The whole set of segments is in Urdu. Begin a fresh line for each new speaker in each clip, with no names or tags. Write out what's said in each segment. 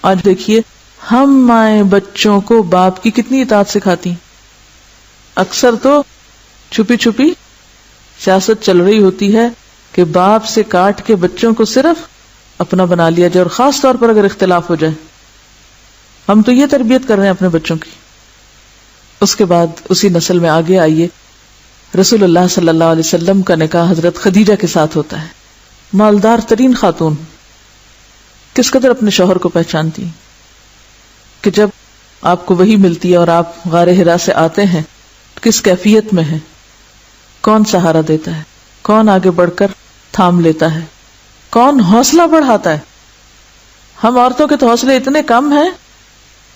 آج دیکھیے ہم مائیں بچوں کو باپ کی کتنی اطاعت سکھاتی ہیں. اکثر تو چھپی چھپی سیاست چل رہی ہوتی ہے کہ باپ سے کاٹ کے بچوں کو صرف اپنا بنا لیا جائے، اور خاص طور پر اگر اختلاف ہو جائے. ہم تو یہ تربیت کر رہے ہیں اپنے بچوں کی. اس کے بعد اسی نسل میں آگے آئیے، رسول اللہ صلی اللہ علیہ وسلم کا نکاح حضرت خدیجہ کے ساتھ ہوتا ہے. مالدار ترین خاتون کس قدر اپنے شوہر کو پہچانتی ہیں کہ جب آپ کو وحی ملتی ہے اور آپ غار حرا سے آتے ہیں کس کیفیت میں ہے، کون سہارا دیتا ہے، کون آگے بڑھ کر تھام لیتا ہے، کون حوصلہ بڑھاتا ہے. ہم عورتوں کے تو حوصلے اتنے کم ہیں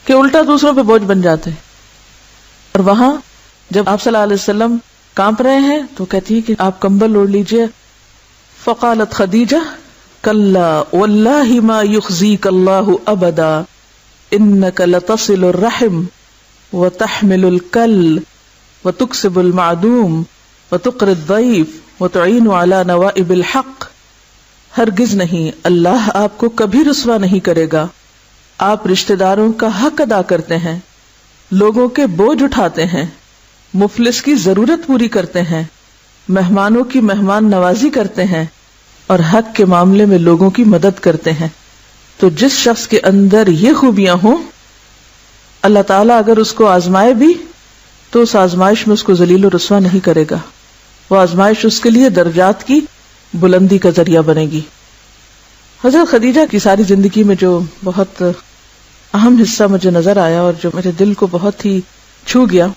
کہ الٹا دوسروں پہ بوجھ بن جاتے. اور وہاں جب آپ صلی اللہ علیہ وسلم کانپ رہے ہیں تو کہتی ہے کہ آپ کمبل اوڑھ لیجئے. فقالت خدیجہ کلا واللہ ما یخزیک اللہ ابدا انک لتصل الرحم وتحمل الکل وتکسب المعدوم وتقری الضیف وتعین علی نوائب الحق. ہرگز نہیں، اللہ آپ کو کبھی رسوا نہیں کرے گا. آپ رشتہ داروں کا حق ادا کرتے ہیں، لوگوں کے بوجھ اٹھاتے ہیں، مفلس کی ضرورت پوری کرتے ہیں، مہمانوں کی مہمان نوازی کرتے ہیں، اور حق کے معاملے میں لوگوں کی مدد کرتے ہیں. تو جس شخص کے اندر یہ خوبیاں ہوں، اللہ تعالیٰ اگر اس کو آزمائے بھی تو اس آزمائش میں اس کو ذلیل و رسوا نہیں کرے گا. وہ آزمائش اس کے لیے درجات کی بلندی کا ذریعہ بنے گی. حضرت خدیجہ کی ساری زندگی میں جو بہت اہم حصہ مجھے نظر آیا اور جو میرے دل کو بہت ہی چھو گیا،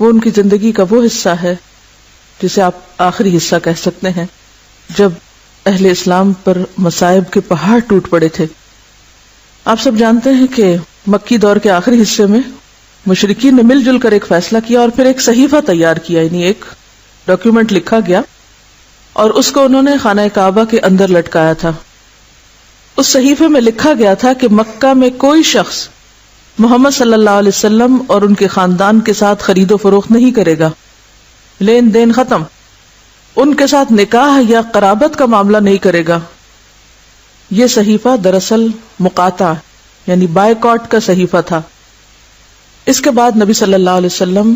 وہ ان کی زندگی کا وہ حصہ ہے جسے آپ آخری حصہ کہہ سکتے ہیں، جب اہل اسلام پر مصائب کے پہاڑ ٹوٹ پڑے تھے. آپ سب جانتے ہیں کہ مکی دور کے آخری حصے میں مشرکین نے مل جل کر ایک فیصلہ کیا اور پھر ایک صحیفہ تیار کیا، یعنی ایک ڈاکیومنٹ لکھا گیا اور اس کو انہوں نے خانہ کعبہ کے اندر لٹکایا تھا. اس صحیفے میں لکھا گیا تھا کہ مکہ میں کوئی شخص محمد صلی اللہ علیہ وسلم اور ان کے خاندان کے ساتھ خرید و فروخت نہیں کرے گا، لین دین ختم، ان کے ساتھ نکاح یا قرابت کا معاملہ نہیں کرے گا. یہ صحیفہ دراصل مقاطع یعنی بائیکاٹ کا صحیفہ تھا. اس کے بعد نبی صلی اللہ علیہ وسلم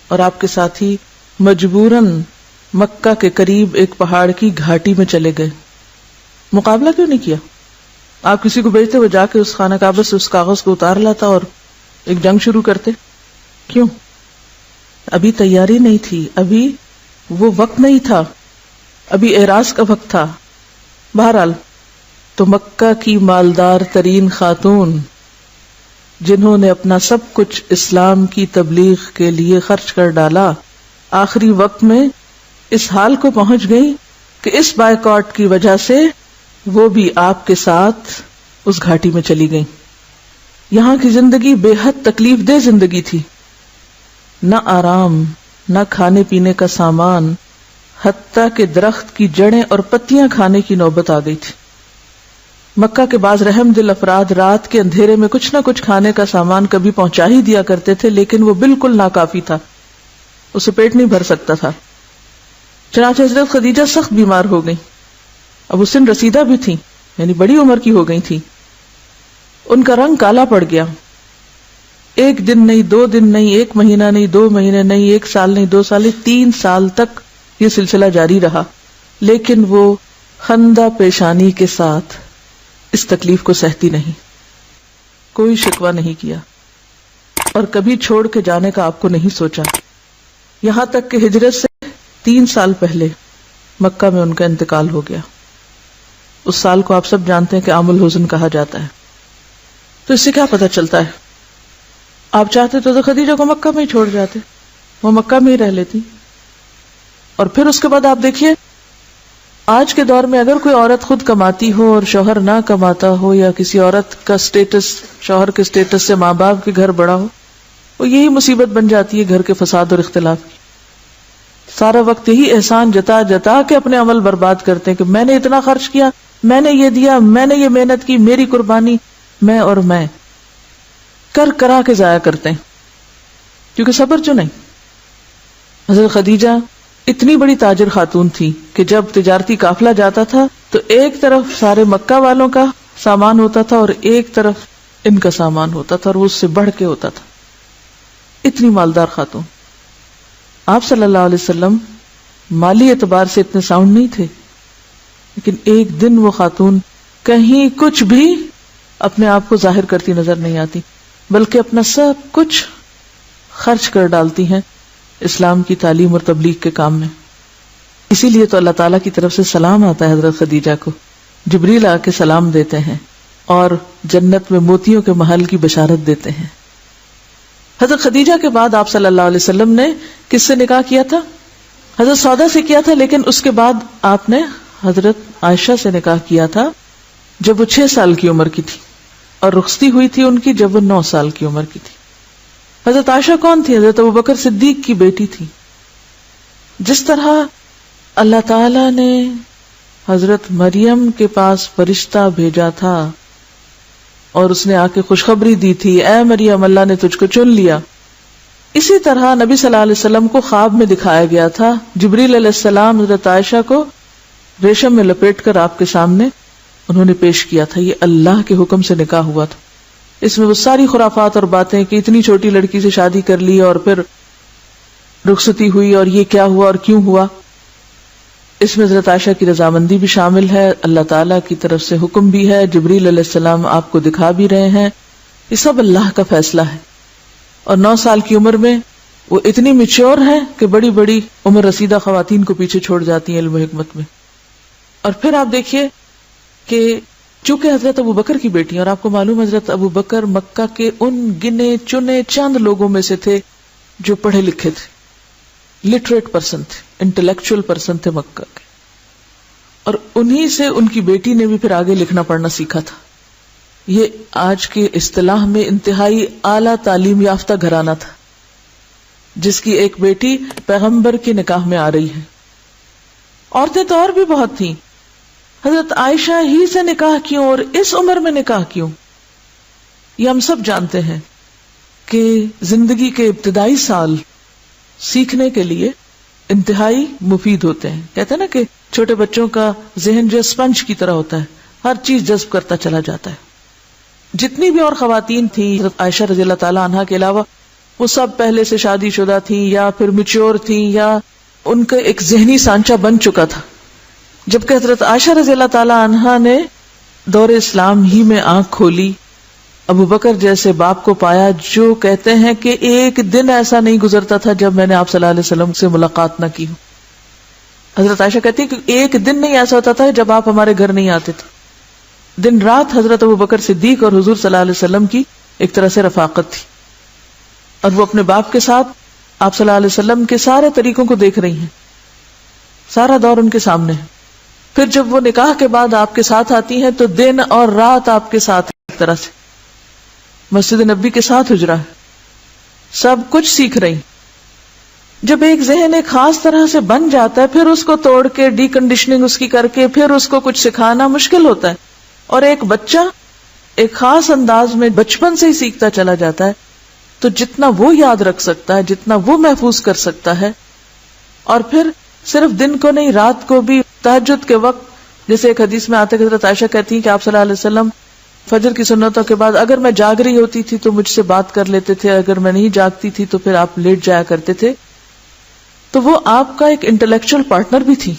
اور آپ کے ساتھی مجبوراً مکہ کے قریب ایک پہاڑ کی گھاٹی میں چلے گئے. مقابلہ کیوں نہیں کیا؟ آپ کسی کو بھیجتے ہوئے جا کے اس خانہ کعبہ سے اس کاغذ کو اتار لاتا اور ایک جنگ شروع کرتے. کیوں؟ ابھی تیاری نہیں تھی، ابھی وہ وقت نہیں تھا، ابھی اعراض کا وقت تھا. بہرحال تو مکہ کی مالدار ترین خاتون جنہوں نے اپنا سب کچھ اسلام کی تبلیغ کے لیے خرچ کر ڈالا، آخری وقت میں اس حال کو پہنچ گئی کہ اس بائیکاٹ کی وجہ سے وہ بھی آپ کے ساتھ اس گھاٹی میں چلی گئیں. یہاں کی زندگی بے حد تکلیف دہ زندگی تھی، نہ آرام، نہ کھانے پینے کا سامان، حتیٰ کہ درخت کی جڑیں اور پتیاں کھانے کی نوبت آ گئی تھی. مکہ کے بعض رحم دل افراد رات کے اندھیرے میں کچھ نہ کچھ کھانے کا سامان کبھی پہنچا ہی دیا کرتے تھے، لیکن وہ بالکل ناکافی تھا، اسے پیٹ نہیں بھر سکتا تھا. چنانچہ حضرت خدیجہ سخت بیمار ہو گئی. اب وہ سن رسیدہ بھی تھیں، یعنی بڑی عمر کی ہو گئی تھی. ان کا رنگ کالا پڑ گیا. ایک دن نہیں، 2 دن نہیں، 1 مہینہ نہیں، 2 مہینے نہیں، 1 سال نہیں، 2 سال نہیں، 3 سال تک یہ سلسلہ جاری رہا. لیکن وہ خندہ پیشانی کے ساتھ اس تکلیف کو سہتی نہیں، کوئی شکوہ نہیں کیا اور کبھی چھوڑ کے جانے کا آپ کو نہیں سوچا. یہاں تک کہ ہجرت سے 3 سال پہلے مکہ میں ان کا انتقال ہو گیا. اس سال کو آپ سب جانتے ہیں کہ عام الحزن کہا جاتا ہے. تو اس سے کیا پتہ چلتا ہے؟ آپ چاہتے تو خدیجہ کو مکہ میں ہی چھوڑ جاتے، وہ مکہ میں ہی رہ لیتی. اور پھر اس کے بعد آپ دیکھیے آج کے دور میں اگر کوئی عورت خود کماتی ہو اور شوہر نہ کماتا ہو، یا کسی عورت کا سٹیٹس شوہر کے سٹیٹس سے ماں باپ کے گھر بڑا ہو، وہ یہی مصیبت بن جاتی ہے گھر کے فساد اور اختلاف کی. سارا وقت یہی احسان جتا جتا کے اپنے عمل برباد کرتے ہیں کہ میں نے اتنا خرچ کیا، میں نے یہ دیا، میں نے یہ محنت کی، میری قربانی، میں کر کرا کے ضائع کرتے ہیں کیونکہ صبر جو نہیں. حضرت خدیجہ اتنی بڑی تاجر خاتون تھی کہ جب تجارتی قافلہ جاتا تھا تو ایک طرف سارے مکہ والوں کا سامان ہوتا تھا اور ایک طرف ان کا سامان ہوتا تھا اور وہ اس سے بڑھ کے ہوتا تھا. اتنی مالدار خاتون. آپ صلی اللہ علیہ وسلم مالی اعتبار سے اتنے ساؤنڈ نہیں تھے، لیکن ایک دن وہ خاتون کہیں کچھ بھی اپنے آپ کو ظاہر کرتی نظر نہیں آتی، بلکہ اپنا سب کچھ خرچ کر ڈالتی ہیں اسلام کی تعلیم اور تبلیغ کے کام میں. اسی لیے تو اللہ تعالیٰ کی طرف سے سلام آتا ہے حضرت خدیجہ کو. جبریل آ کے سلام دیتے ہیں اور جنت میں موتیوں کے محل کی بشارت دیتے ہیں. حضرت خدیجہ کے بعد آپ صلی اللہ علیہ وسلم نے کس سے نکاح کیا تھا؟ حضرت سودا سے کیا تھا، لیکن اس کے بعد آپ نے حضرت عائشہ سے نکاح کیا تھا جب وہ 6 سال کی عمر کی تھی، اور رخصتی ہوئی تھی ان کی جب وہ 9 سال کی عمر کی تھی. حضرت عائشہ کون تھی؟ حضرت ابوبکر صدیق کی بیٹی تھی. جس طرح اللہ تعالی نے حضرت مریم کے پاس فرشتہ بھیجا تھا اور اس نے آ کے خوشخبری دی تھی، اے مریم اللہ نے تجھ کو چن لیا، اسی طرح نبی صلی اللہ علیہ وسلم کو خواب میں دکھایا گیا تھا. جبریل علیہ السلام حضرت عائشہ کو ریشم میں لپیٹ کر آپ کے سامنے انہوں نے پیش کیا تھا. یہ اللہ کے حکم سے نکاح ہوا تھا. اس میں وہ ساری خرافات اور باتیں کہ اتنی چھوٹی لڑکی سے شادی کر لی اور پھر رخصتی ہوئی اور یہ کیا ہوا اور کیوں ہوا، اس میں حضرت عائشہ کی رضامندی بھی شامل ہے، اللہ تعالیٰ کی طرف سے حکم بھی ہے، جبریل علیہ السلام آپ کو دکھا بھی رہے ہیں. یہ سب اللہ کا فیصلہ ہے. اور 9 سال کی عمر میں وہ اتنی میچور ہیں کہ بڑی بڑی عمر رسیدہ خواتین کو پیچھے چھوڑ جاتی ہیں علم و حکمت میں. اور پھر آپ دیکھیے کہ چونکہ حضرت ابوبکر کی بیٹی، اور آپ کو معلوم حضرت ابوبکر مکہ کے ان گنے چنے چند لوگوں میں سے تھے جو پڑھے لکھے تھے، لٹریٹ پرسن تھے، انٹلیکچوئل پرسن تھے مکہ کے، اور انہی سے ان کی بیٹی نے بھی پھر آگے لکھنا پڑھنا سیکھا تھا. یہ آج کے اصطلاح میں انتہائی اعلیٰ تعلیم یافتہ گھرانہ تھا جس کی ایک بیٹی پیغمبر کے نکاح میں آ رہی ہے. عورتیں تو اور بھی بہت تھیں. حضرت عائشہ ہی سے نکاح کیوں اور اس عمر میں نکاح کیوں؟ یہ ہم سب جانتے ہیں کہ زندگی کے ابتدائی سال سیکھنے کے لیے انتہائی مفید ہوتے ہیں. کہتے ہیں نا کہ چھوٹے بچوں کا ذہن جو اسپنج کی طرح ہوتا ہے، ہر چیز جذب کرتا چلا جاتا ہے. جتنی بھی اور خواتین تھیں حضرت عائشہ رضی اللہ تعالی عنہا کے علاوہ، وہ سب پہلے سے شادی شدہ تھیں یا پھر میچور تھیں یا ان کا ایک ذہنی سانچہ بن چکا تھا. جبکہ حضرت عائشہ رضی اللہ تعالی عنہا نے دور اسلام ہی میں آنکھ کھولی، ابوبکر جیسے باپ کو پایا جو کہتے ہیں کہ ایک دن ایسا نہیں گزرتا تھا جب میں نے آپ صلی اللہ علیہ وسلم سے ملاقات نہ کی. حضرت عائشہ کہتی ہے کہ ایک دن نہیں ایسا ہوتا تھا جب آپ ہمارے گھر نہیں آتے تھے. دن رات حضرت ابوبکر صدیق اور حضور صلی اللہ علیہ وسلم کی ایک طرح سے رفاقت تھی، اور وہ اپنے باپ کے ساتھ آپ صلی اللہ علیہ وسلم کے سارے طریقوں کو دیکھ رہی ہیں، سارا دور ان کے سامنے ہے. پھر جب وہ نکاح کے بعد آپ کے ساتھ آتی ہیں تو دن اور رات آپ کے ساتھ ایک طرح سے مسجد نبی کے ساتھ حجرہ ہے، سب کچھ سیکھ رہی. جب ایک ذہن ایک خاص طرح سے بن جاتا ہے پھر اس کو توڑ کے ڈی کنڈیشننگ اس کی کر کے پھر اس کو کچھ سکھانا مشکل ہوتا ہے. اور ایک بچہ ایک خاص انداز میں بچپن سے ہی سیکھتا چلا جاتا ہے تو جتنا وہ یاد رکھ سکتا ہے، جتنا وہ محفوظ کر سکتا ہے، اور پھر صرف دن کو نہیں رات کو بھی تہجد کے وقت، جیسے ایک حدیث میں آتے حضرت عائشہ کہتی ہیں کہ آپ صلی اللہ علیہ وسلم فجر کی سنتوں کے بعد اگر میں جاگ رہی ہوتی تھی تو مجھ سے بات کر لیتے تھے، اگر میں نہیں جاگتی تھی تو پھر آپ لیٹ جایا کرتے تھے. تو وہ آپ کا ایک انٹلیکچوئل پارٹنر بھی تھی.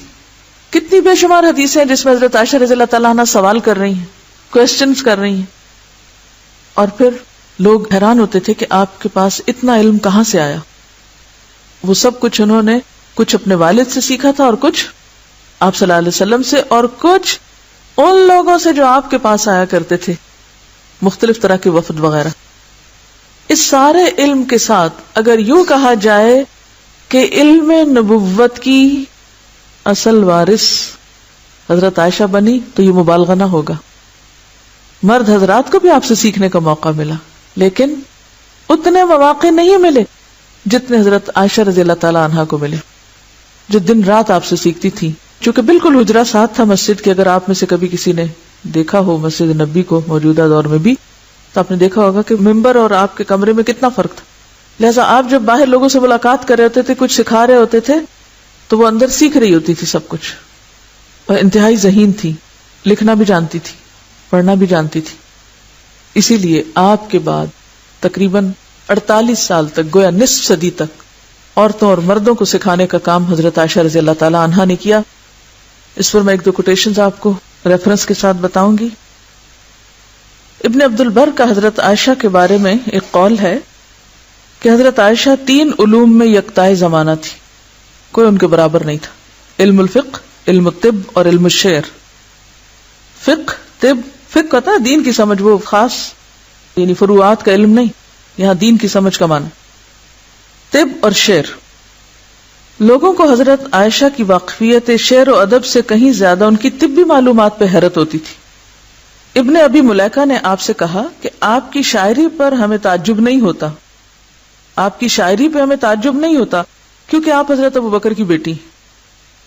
کتنی بے شمار حدیثیں ہیں جس میں حضرت عائشہ رضی اللہ تعالیٰ عنہ سوال کر رہی ہیں، کوسچنز کر رہی ہیں، اور پھر لوگ حیران ہوتے تھے کہ آپ کے پاس اتنا علم کہاں سے آیا. وہ سب کچھ انہوں نے کچھ اپنے والد سے سیکھا تھا اور کچھ آپ صلی اللہ علیہ وسلم سے اور کچھ ان لوگوں سے جو آپ کے پاس آیا کرتے تھے، مختلف طرح کے وفد وغیرہ. اس سارے علم کے ساتھ اگر یوں کہا جائے کہ علم نبوت کی اصل وارث حضرت عائشہ بنی تو یہ مبالغہ نہ ہوگا. مرد حضرات کو بھی آپ سے سیکھنے کا موقع ملا، لیکن اتنے مواقع نہیں ملے جتنے حضرت عائشہ رضی اللہ تعالیٰ عنہا کو ملے، جو دن رات آپ سے سیکھتی تھی. چونکہ بالکل حجرہ ساتھ تھا مسجد کے، اگر آپ میں سے کبھی کسی نے دیکھا ہو مسجد نبی کو موجودہ دور میں بھی تو آپ نے دیکھا ہوگا کہ ممبر اور آپ کے کمرے میں کتنا فرق تھا. لہٰذا آپ جب باہر لوگوں سے ملاقات کر رہے ہوتے تھے، کچھ سکھا رہے ہوتے تھے، تو وہ اندر سیکھ رہی ہوتی تھی سب کچھ، اور انتہائی ذہین تھی، لکھنا بھی جانتی تھی، پڑھنا بھی جانتی تھی. اسی لیے آپ کے بعد تقریباً 48 سال تک، گویا نصف صدی تک، عورتوں اور مردوں کو سکھانے کا کام حضرت عائشہ رضی اللہ تعالی عنہا نے کیا. اس پر میں 1-2 کوٹیشنز آپ کو ریفرنس کے ساتھ بتاؤں گی. ابن عبد البر کا حضرت عائشہ کے بارے میں ایک قول ہے کہ حضرت عائشہ 3 علوم میں یکتائے زمانہ تھی، کوئی ان کے برابر نہیں تھا. علم الفقہ، علم الطب اور علم الشعر. فقہ، طب، فقہ کہتا ہے دین کی سمجھ، وہ خاص یعنی فروعات کا علم نہیں، یہاں دین کی سمجھ کا معنی. طب اور شعر. لوگوں کو حضرت عائشہ کی واقفیت شعر و ادب سے کہیں زیادہ ان کی طبی معلومات پہ حیرت ہوتی تھی. ابن ابی ملیکہ نے آپ سے کہا کہ آپ کی شاعری پر ہمیں تعجب نہیں ہوتا، آپ کی شاعری پہ ہمیں تعجب نہیں ہوتا کیونکہ آپ حضرت ابوبکر کی بیٹی ہیں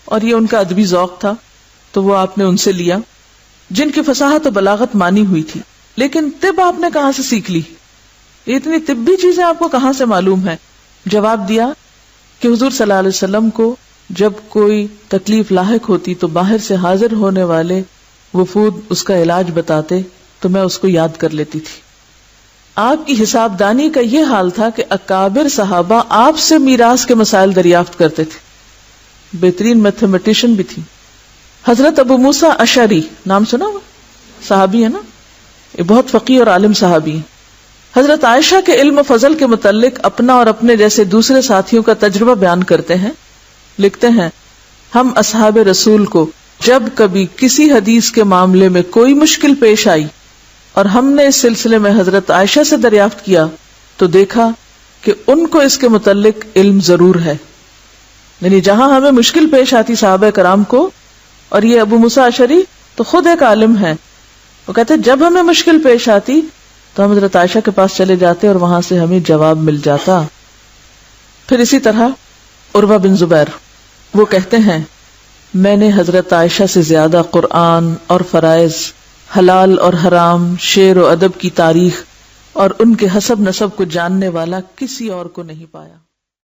اور یہ ان کا ادبی ذوق تھا تو وہ آپ نے ان سے لیا جن کی فصاحت و بلاغت مانی ہوئی تھی. لیکن طب آپ نے کہاں سے سیکھ لی؟ اتنی طبی چیزیں آپ کو کہاں سے معلوم ہے؟ جواب دیا کہ حضور صلی اللہ علیہ وسلم کو جب کوئی تکلیف لاحق ہوتی تو باہر سے حاضر ہونے والے وفود اس کا علاج بتاتے تو میں اس کو یاد کر لیتی تھی. آپ کی حساب دانی کا یہ حال تھا کہ اکابر صحابہ آپ سے میراث کے مسائل دریافت کرتے تھے. بہترین میتھمیٹیشین بھی تھی. حضرت ابو موسیٰ اشعری نام سنا ہوا؟ صحابی ہے نا، یہ بہت فقیہ اور عالم صحابی ہیں. حضرت عائشہ کے علم و فضل کے متعلق اپنا اور اپنے جیسے دوسرے ساتھیوں کا تجربہ بیان کرتے ہیں. لکھتے ہیں ہم اصحاب رسول کو جب کبھی کسی حدیث کے معاملے میں کوئی مشکل پیش آئی اور ہم نے اس سلسلے میں حضرت عائشہ سے دریافت کیا تو دیکھا کہ ان کو اس کے متعلق علم ضرور ہے. یعنی جہاں ہمیں مشکل پیش آتی صحابہ کرام کو، اور یہ ابو موسیٰ اشعری تو خود ایک عالم ہے، وہ کہتے جب ہمیں مشکل پیش آتی تو ہم حضرت عائشہ کے پاس چلے جاتے اور وہاں سے ہمیں جواب مل جاتا. پھر اسی طرح عروہ بن زبیر وہ کہتے ہیں میں نے حضرت عائشہ سے زیادہ قرآن اور فرائض، حلال اور حرام، شعر و ادب کی تاریخ اور ان کے حسب نسب کو جاننے والا کسی اور کو نہیں پایا.